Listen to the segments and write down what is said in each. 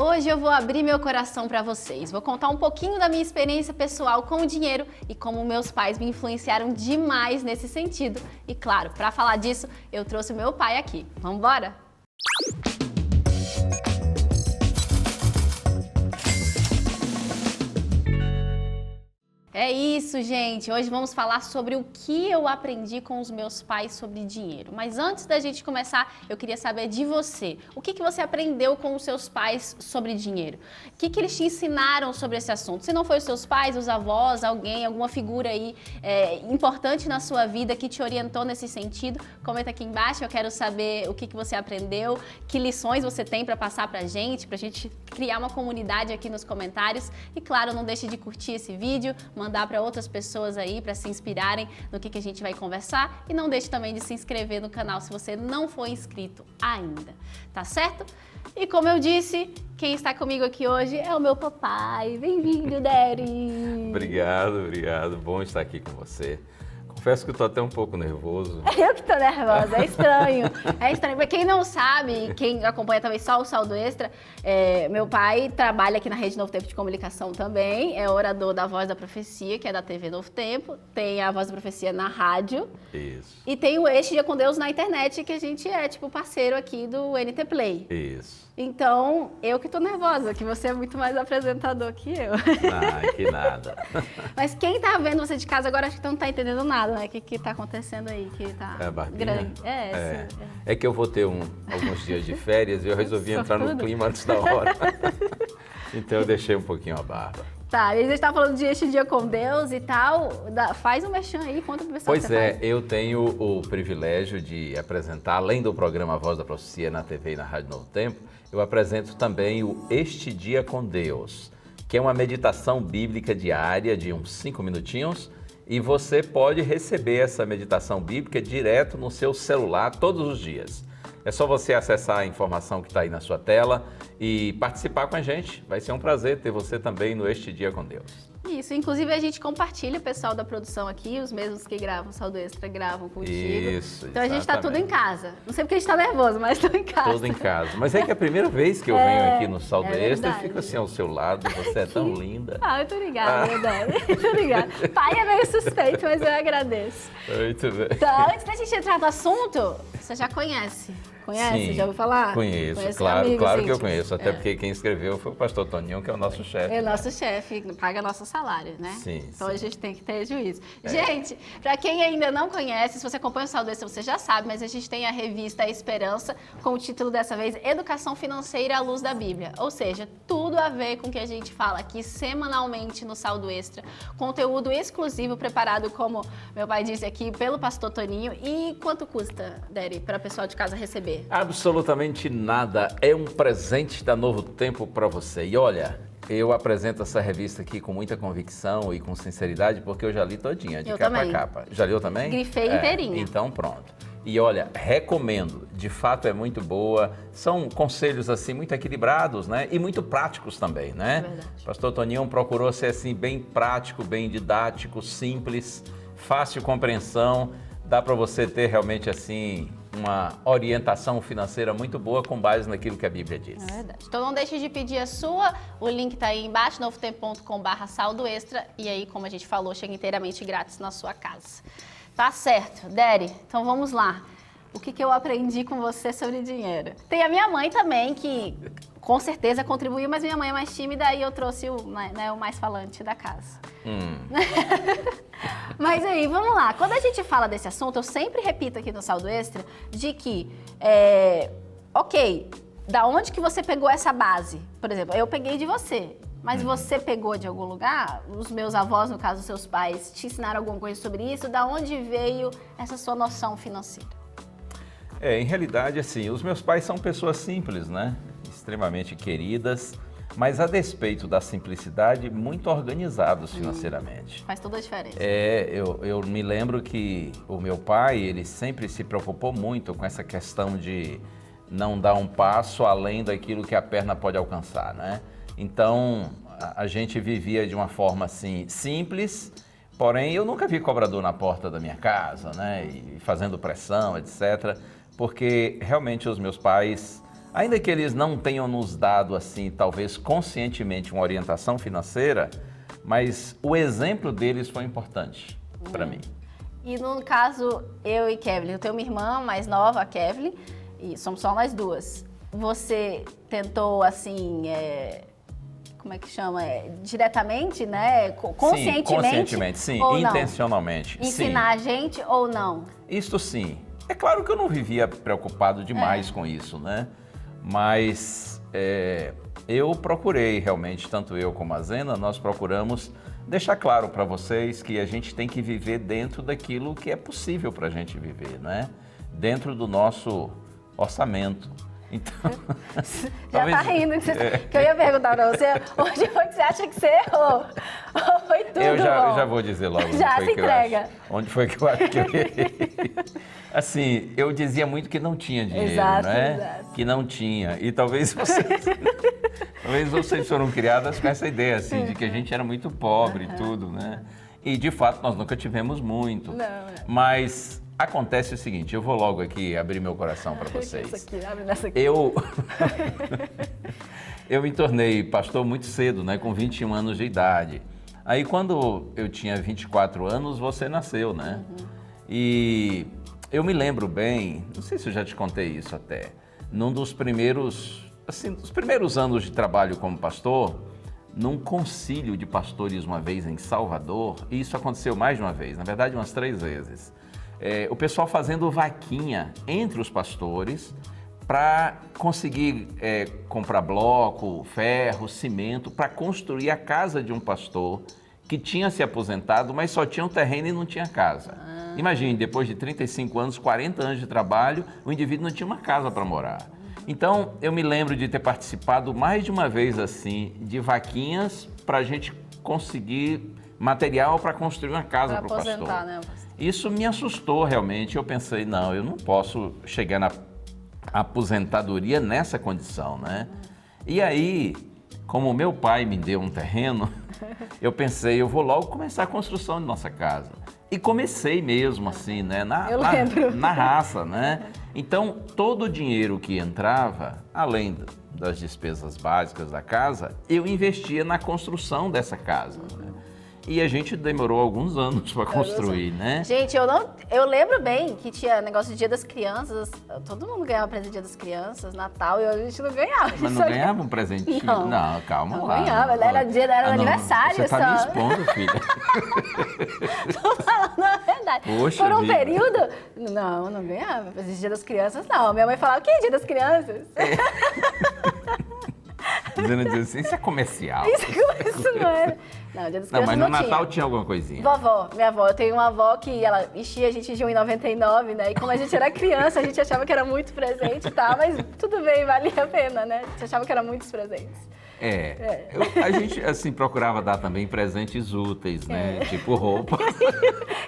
Hoje eu vou abrir meu coração para vocês. Vou contar um pouquinho da minha experiência pessoal com o dinheiro e como meus pais me influenciaram demais nesse sentido. E claro, para falar disso, eu trouxe o meu pai aqui. Vamos embora? É isso, gente. Hoje vamos falar sobre o que eu aprendi com os meus pais sobre dinheiro. Mas antes da gente começar, eu queria saber de você. O que você aprendeu com os seus pais sobre dinheiro? O que eles te ensinaram sobre esse assunto? Se não foi os seus pais, os avós, alguém, alguma figura aí importante na sua vida que te orientou nesse sentido, comenta aqui embaixo. Eu quero saber o que você aprendeu, que lições você tem para passar pra gente criar uma comunidade aqui nos comentários. E claro, não deixe de curtir esse vídeo, mandar para outras pessoas aí para se inspirarem no que a gente vai conversar e não deixe também de se inscrever no canal se você não for inscrito ainda, tá certo? E como eu disse, quem está comigo aqui hoje é o meu papai. Bem-vindo, Daddy! Obrigado. Bom estar aqui com você. Confesso que eu tô até um pouco nervoso. Eu que tô nervosa, é estranho. É estranho. Pra quem não sabe, quem acompanha também só o Saldo Extra, meu pai trabalha aqui na Rede Novo Tempo de Comunicação também, é orador da Voz da Profecia, que é da TV Novo Tempo, tem a Voz da Profecia na rádio. Isso. E tem o Este Dia com Deus na internet, que a gente é tipo parceiro aqui do NT Play. Isso. Então, eu que tô nervosa, que você é muito mais apresentador que eu. Ah, que nada. Mas quem tá vendo você de casa agora acho que não tá entendendo nada, né? O que tá acontecendo aí, que tá grande. É que eu vou ter alguns dias de férias e eu resolvi entrar no clima antes da hora. Então eu deixei um pouquinho a barba. Tá, a gente tá falando de Este Dia com Deus e tal. Faz um merchan aí, conta pro pessoal. Pois é, eu tenho o privilégio de apresentar, além do programa Voz da Profecia na TV e na Rádio Novo Tempo, eu apresento também o Este Dia com Deus, que é uma meditação bíblica diária de uns 5 minutinhos, e você pode receber essa meditação bíblica direto no seu celular todos os dias. É só você acessar a informação que está aí na sua tela e participar com a gente. Vai ser um prazer ter você também no Este Dia com Deus. Isso, inclusive a gente compartilha o pessoal da produção aqui, os mesmos que gravam Saldo Extra gravam contigo. Isso, então a gente tá tudo em casa. Não sei porque a gente tá nervoso, mas tô em casa. Tudo em casa. Mas é que a primeira vez que eu venho aqui no Saldo Extra, eu fico assim ao seu lado, você é tão linda. Ah, muito obrigada, verdade. Muito obrigada. Pai é meio suspeito, mas eu agradeço. Muito bem. Então, antes da gente entrar no assunto, você já conhece? Conhece? Sim, já ouviu falar? Conheço, Conhece claro que eu conheço, até porque quem escreveu foi o pastor Toninho, que é o nosso chefe. É nosso chefe, paga nosso salário, né? Sim. Então a gente tem que ter juízo. Gente, para quem ainda não conhece, se você acompanha o Saldo Extra, você já sabe, mas a gente tem a revista A Esperança, com o título dessa vez, Educação Financeira à Luz da Bíblia. Ou seja, tudo a ver com o que a gente fala aqui semanalmente no Saldo Extra. Conteúdo exclusivo preparado, como meu pai disse aqui, pelo pastor Toninho. E quanto custa, Daddy, para o pessoal de casa receber? Absolutamente nada. É um presente da Novo Tempo para você. E olha, eu apresento essa revista aqui com muita convicção e com sinceridade, porque eu já li todinha, de capa a capa. Já leu também? Grifei inteirinha. Então pronto. E olha, recomendo, de fato é muito boa, são conselhos assim muito equilibrados, né? E muito práticos também, né? Verdade. Pastor Toninho procurou ser assim bem prático, bem didático, simples, fácil compreensão, dá para você ter realmente assim uma orientação financeira muito boa com base naquilo que a Bíblia diz. É verdade. Então não deixe de pedir a sua, o link está aí embaixo, novotempo.com/saldo extra, e aí, como a gente falou, chega inteiramente grátis na sua casa. Tá certo, Daddy, então vamos lá. O que eu aprendi com você sobre dinheiro? Tem a minha mãe também, que com certeza contribuiu, mas minha mãe é mais tímida e eu trouxe o mais falante da casa. Mas aí, vamos lá. Quando a gente fala desse assunto, eu sempre repito aqui no Saldo Extra, de que, ok, da onde que você pegou essa base? Por exemplo, eu peguei de você, mas você pegou de algum lugar? Os meus avós, no caso, os seus pais, te ensinaram alguma coisa sobre isso? Da onde veio essa sua noção financeira? Em realidade, assim, os meus pais são pessoas simples, né? Extremamente queridas, mas a despeito da simplicidade, muito organizados financeiramente. Faz toda a diferença. Eu me lembro que o meu pai, ele sempre se preocupou muito com essa questão de não dar um passo além daquilo que a perna pode alcançar, né? Então, a gente vivia de uma forma assim, simples, porém eu nunca vi cobrador na porta da minha casa, né? E fazendo pressão, etc., porque realmente os meus pais Ainda que eles não tenham nos dado, assim, talvez conscientemente uma orientação financeira, mas o exemplo deles foi importante para mim. E no caso, eu e Kevin, eu tenho uma irmã mais nova, a Kevin, e somos só nós duas. Você tentou, assim, como é que chama? Diretamente, né? Conscientemente? Sim, conscientemente, sim. Ou não? Intencionalmente, Ensinar sim. a gente ou não? Isto sim. É claro que eu não vivia preocupado demais com isso, né? Mas eu procurei realmente, tanto eu como a Zena, nós procuramos deixar claro para vocês que a gente tem que viver dentro daquilo que é possível para a gente viver, né? Dentro do nosso orçamento. Então, Já tá rindo que eu ia perguntar para você, onde foi que você acha que você errou? Ou foi tudo eu bom? já vou dizer logo onde Já foi se que entrega. eu acho. Onde foi que eu acho que eu errei. Assim, eu dizia muito que não tinha dinheiro, Exato, né? exato. Que não tinha. E talvez vocês foram criadas com essa ideia, assim, de que a gente era muito pobre e tudo, né? E, de fato, nós nunca tivemos muito. Não. Mas acontece o seguinte, eu vou logo aqui abrir meu coração para vocês. Isso aqui, abre nessa aqui. Eu me tornei pastor muito cedo, né? Com 21 anos de idade. Aí, quando eu tinha 24 anos, você nasceu, né? E eu me lembro bem, não sei se eu já te contei isso até, num dos primeiros anos de trabalho como pastor, num concílio de pastores uma vez em Salvador, e isso aconteceu mais de uma vez, na verdade umas 3 vezes, o pessoal fazendo vaquinha entre os pastores para conseguir comprar bloco, ferro, cimento, para construir a casa de um pastor que tinha se aposentado, mas só tinha um terreno e não tinha casa. Imagine, depois de 35 anos, 40 anos de trabalho, o indivíduo não tinha uma casa para morar. Então, eu me lembro de ter participado mais de uma vez, assim, de vaquinhas para a gente conseguir material para construir uma casa para o pastor. Né? Isso me assustou realmente. Eu pensei, não, eu não posso chegar na aposentadoria nessa condição, né? E aí, como meu pai me deu um terreno, eu pensei, eu vou logo começar a construção de nossa casa. E comecei mesmo assim, né? Na raça, né? Então, todo o dinheiro que entrava, além das despesas básicas da casa, eu investia na construção dessa casa. Né? E a gente demorou alguns anos para construir, né? Gente, eu lembro bem que tinha negócio de Dia das Crianças, todo mundo ganhava presente de Dia das Crianças, Natal, e a gente não ganhava. Mas não ganhava um presentinho? Não, calma lá. Não ganhava, era aniversário você só. Você tá me expondo, filha. Tô falando a verdade. Poxa Por um vida. período, não ganhava. Presente de Dia das Crianças, não. Minha mãe falava, que é Dia das Crianças? Dizendo assim, isso é comercial. Isso não era. Não, Dia das Não, Crianças mas não no Natal tinha. tinha alguma coisinha. Vovó, minha avó, eu tenho uma avó que ela enchia a gente de R$1,99, né? E como a gente era criança, a gente achava que era muito presente e tal, mas tudo bem, valia a pena, né? A gente achava que era muitos presentes. A gente, assim, procurava dar também presentes úteis, né? Tipo roupa.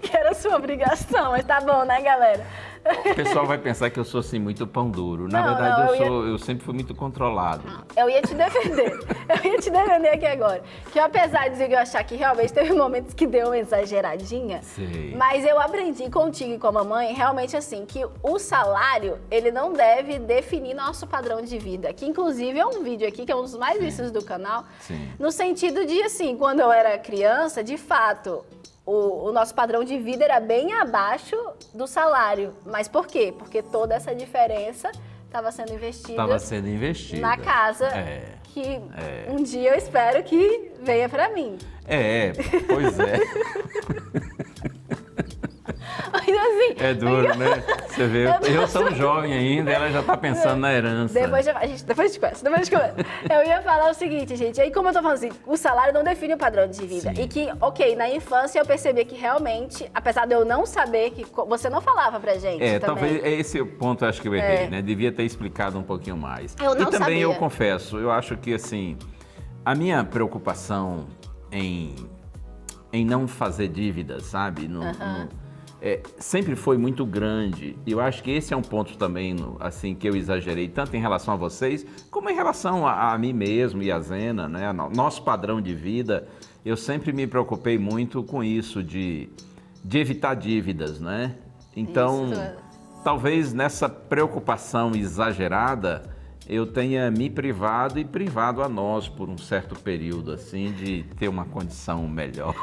Que era sua obrigação, mas tá bom, né, galera? O pessoal vai pensar que eu sou, assim, muito pão duro. Na Não, verdade, não, eu sempre fui muito controlado. Eu ia te defender. Eu ia te defender aqui agora. Que apesar de eu achar que realmente teve momentos que deu uma exageradinha, Sei. mas eu aprendi contigo e com a mamãe, realmente assim, que o salário, ele não deve definir nosso padrão de vida. Que inclusive é um vídeo aqui, que é um dos mais vistos do canal. Sim. No sentido de, assim, quando eu era criança, de fato, o nosso padrão de vida era bem abaixo do salário. Mas por quê? Porque toda essa diferença estava sendo investida na casa, que um dia eu espero que venha para mim. Pois é. Mas assim, É duro, né? Você vê, eu sou jovem ainda, ela já tá pensando na herança. Depois a gente conversa. Eu ia falar o seguinte, gente, aí como eu tô falando assim, o salário não define o padrão de vida. Sim. E que, ok, na infância eu percebi que realmente, apesar de eu não saber, que você não falava pra gente também. Talvez esse ponto acho que eu errei, né? Devia ter explicado um pouquinho mais. Eu não e também sabia. eu confesso, eu acho que assim, a minha preocupação em não fazer dívidas, sabe? Sempre foi muito grande. E eu acho que esse é um ponto também, assim, que eu exagerei, tanto em relação a vocês, como em relação a mim mesmo e a Zena, né? Nosso padrão de vida, eu sempre me preocupei muito com isso, de evitar dívidas, né? Então, talvez nessa preocupação exagerada, eu tenha me privado e privado a nós por um certo período, assim, de ter uma condição melhor.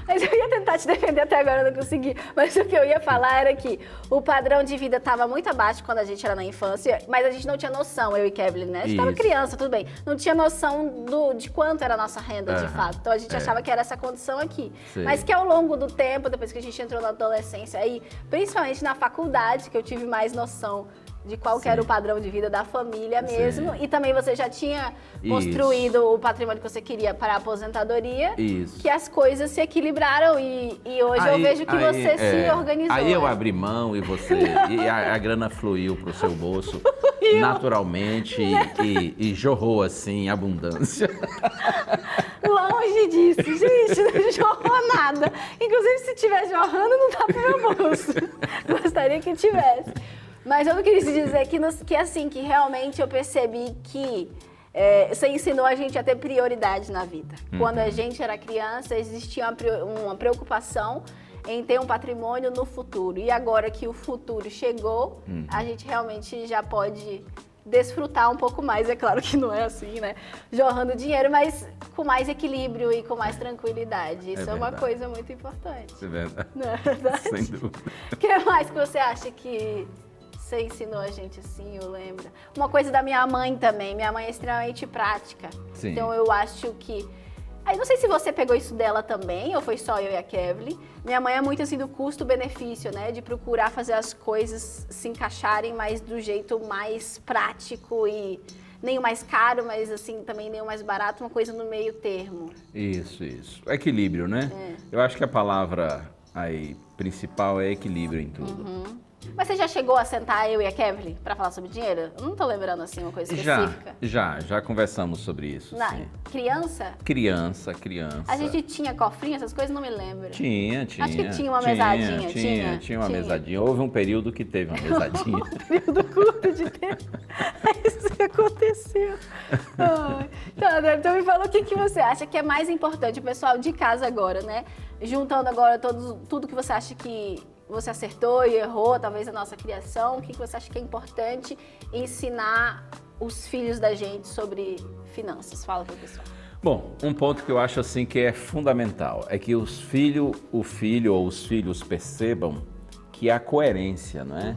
Mas eu ia tentar te defender até agora, eu não consegui. Mas o que eu ia falar era que o padrão de vida estava muito abaixo quando a gente era na infância, mas a gente não tinha noção, eu e Kevin, né? A gente estava criança, tudo bem. Não tinha noção de quanto era a nossa renda, de fato. Então a gente achava que era essa condição aqui. Sim. Mas que ao longo do tempo, depois que a gente entrou na adolescência, aí, principalmente na faculdade, que eu tive mais noção de qual que era o padrão de vida da família mesmo. Sim. E também você já tinha construído o patrimônio que você queria para a aposentadoria. Isso. Que as coisas se equilibraram e hoje eu vejo que você se organizou. Aí eu abri mão e você... e a grana fluiu para o seu bolso naturalmente e jorrou assim, em abundância. Longe disso, gente, não jorrou nada. Inclusive, se estiver jorrando, não tá pro meu bolso. Gostaria que tivesse. Mas eu não queria dizer que assim, que realmente eu percebi que você ensinou a gente a ter prioridade na vida. Quando a gente era criança, existia uma preocupação em ter um patrimônio no futuro. E agora que o futuro chegou, a gente realmente já pode desfrutar um pouco mais. É claro que não é assim, né? Jorrando dinheiro, mas com mais equilíbrio e com mais tranquilidade. Isso é uma coisa muito importante. Isso é verdade. Não é verdade? Sem dúvida. O que mais que você acha que você ensinou a gente assim, eu lembro? Uma coisa da minha mãe também. Minha mãe é extremamente prática. Sim. Então eu acho que... Aí não sei se você pegou isso dela também, ou foi só eu e a Kevin. Minha mãe é muito assim do custo-benefício, né? De procurar fazer as coisas se encaixarem mais do jeito mais prático e nem o mais caro, mas assim também nem o mais barato, uma coisa no meio termo. Isso. Equilíbrio, né? Eu acho que a palavra aí principal é equilíbrio em tudo. Mas você já chegou a sentar eu e a Kevin para falar sobre dinheiro? Eu não tô lembrando assim uma coisa específica. Já conversamos sobre isso. Sim. Criança? Criança. A gente tinha cofrinho, essas coisas, não me lembro. Tinha. Acho que tinha uma mesadinha. Tinha uma mesadinha. Houve um período que teve uma mesadinha. Um período curto de tempo. Isso aconteceu. Então me fala o que você acha que é mais importante, o pessoal de casa agora, né? Juntando agora tudo que você acha que você acertou e errou, talvez a nossa criação, o que você acha que é importante ensinar os filhos da gente sobre finanças? Fala para o pessoal. Bom, um ponto que eu acho assim que é fundamental é que o filho ou os filhos percebam que há coerência, não é?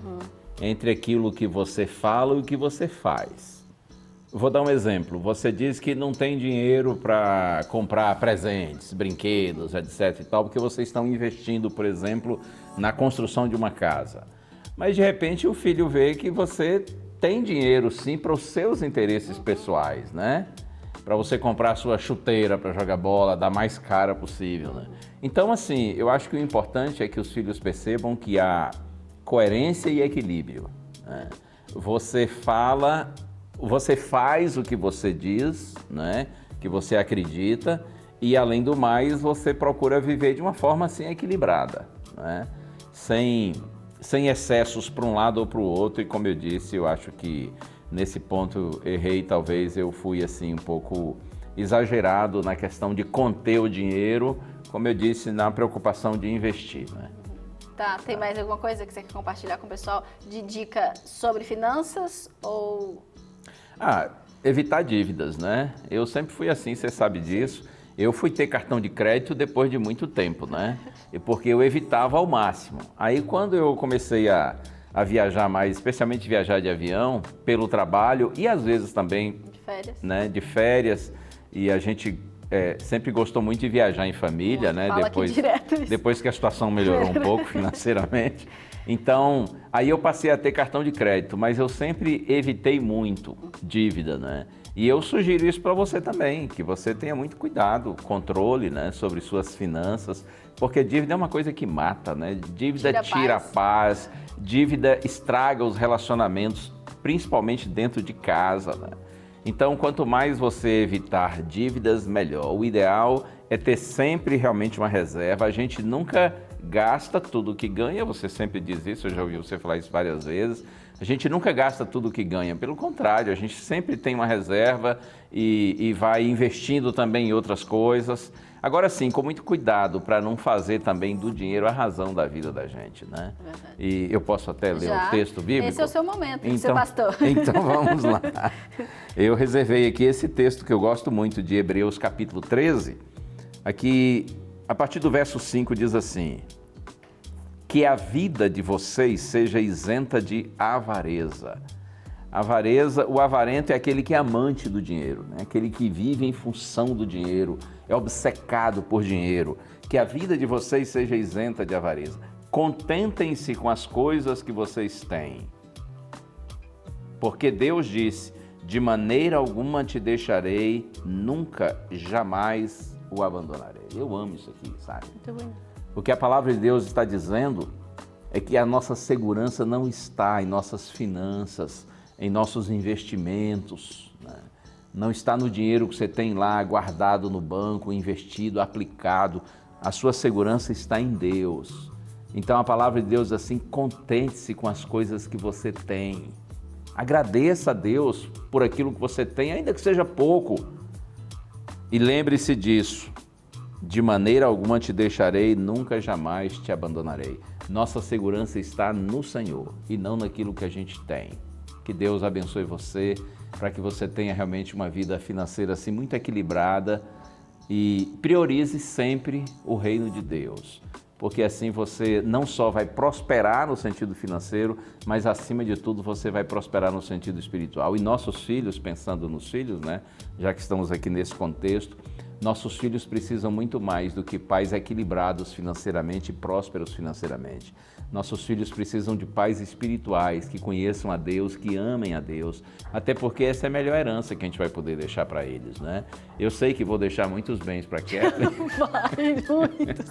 Entre aquilo que você fala e o que você faz. Vou dar um exemplo. Você diz que não tem dinheiro para comprar presentes, brinquedos, etc. e tal, porque vocês estão investindo, por exemplo, na construção de uma casa. Mas, de repente, o filho vê que você tem dinheiro, sim, para os seus interesses pessoais, né? Para você comprar a sua chuteira para jogar bola, da mais cara possível, né? Então, assim, eu acho que o importante é que os filhos percebam que há coerência e equilíbrio, né? Você faz o que você diz, né? Que você acredita e, além do mais, você procura viver de uma forma assim equilibrada, né? Sem excessos para um lado ou para o outro. E como eu disse, eu acho que nesse ponto errei, talvez eu fui assim um pouco exagerado na questão de conter o dinheiro, como eu disse, na preocupação de investir, né? Tem mais alguma coisa que você quer compartilhar com o pessoal de dica sobre finanças ou... Evitar dívidas, né? Eu sempre fui assim, você sabe disso. Eu fui ter cartão de crédito depois de muito tempo, né? Porque eu evitava ao máximo. Aí quando eu comecei a viajar mais, especialmente viajar de avião, pelo trabalho e às vezes também de férias, e a gente sempre gostou muito de viajar em família, né? Depois que a situação melhorou um pouco financeiramente. Então, aí eu passei a ter cartão de crédito, mas eu sempre evitei muito dívida, né? E eu sugiro isso para você também, que você tenha muito cuidado, controle, né, sobre suas finanças, porque dívida é uma coisa que mata, né? Dívida tira a paz, dívida estraga os relacionamentos, principalmente dentro de casa, né? Então, quanto mais você evitar dívidas, melhor. O ideal é ter sempre realmente uma reserva. A gente nunca gasta tudo o que ganha, você sempre diz isso, eu já ouvi você falar isso várias vezes. A gente nunca gasta tudo o que ganha, pelo contrário, a gente sempre tem uma reserva e vai investindo também em outras coisas. Agora sim, com muito cuidado para não fazer também do dinheiro a razão da vida da gente, né? Verdade. E eu posso até ler o texto bíblico? Esse é o seu momento, então, seu pastor. Então vamos lá. Eu reservei aqui esse texto que eu gosto muito, de Hebreus capítulo 13. Aqui, a partir do verso 5 diz assim: que a vida de vocês seja isenta de avareza. Avareza, o avarento é aquele que é amante do dinheiro, né? Aquele que vive em função do dinheiro, é obcecado por dinheiro. Que a vida de vocês seja isenta de avareza. Contentem-se com as coisas que vocês têm. Porque Deus disse: de maneira alguma te deixarei, nunca, jamais o abandonarei. Eu amo isso aqui, sabe? Muito bom. O que a palavra de Deus está dizendo é que a nossa segurança não está em nossas finanças, em nossos investimentos, né? Não está no dinheiro que você tem lá guardado no banco, investido, aplicado. A sua segurança está em Deus. Então a palavra de Deus diz assim: contente-se com as coisas que você tem. Agradeça a Deus por aquilo que você tem, ainda que seja pouco. E lembre-se disso: de maneira alguma te deixarei, nunca jamais te abandonarei. Nossa segurança está no Senhor e não naquilo que a gente tem. Que Deus abençoe você, para que você tenha realmente uma vida financeira assim muito equilibrada e priorize sempre o reino de Deus. Porque assim você não só vai prosperar no sentido financeiro, mas acima de tudo você vai prosperar no sentido espiritual. E nossos filhos, pensando nos filhos, né? Já que estamos aqui nesse contexto, nossos filhos precisam muito mais do que pais equilibrados financeiramente e prósperos financeiramente. Nossos filhos precisam de pais espirituais que conheçam a Deus, que amem a Deus, até porque essa é a melhor herança que a gente vai poder deixar para eles, né? Eu sei que vou deixar muitos bens para Kathleen. Vai, muito.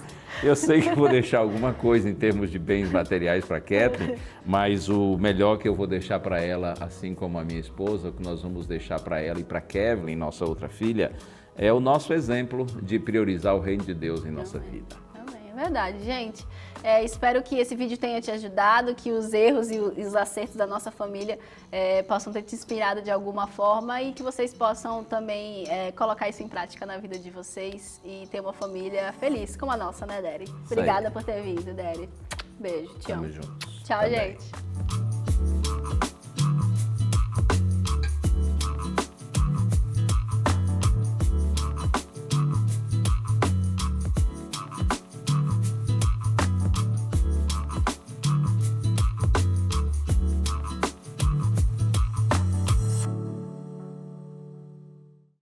Eu sei que vou deixar alguma coisa em termos de bens materiais para Kathleen, mas o melhor que eu vou deixar para ela, assim como a minha esposa, o que nós vamos deixar para ela e para Kevin, nossa outra filha, é o nosso exemplo de priorizar o reino de Deus em nossa vida. Amém. É verdade, gente. Espero que esse vídeo tenha te ajudado, que os erros e os acertos da nossa família possam ter te inspirado de alguma forma e que vocês possam também colocar isso em prática na vida de vocês e ter uma família feliz, como a nossa, né, Deri? Obrigada por ter vindo, Deri. Beijo, te amo. Tamo juntos. Tchau, Também. gente.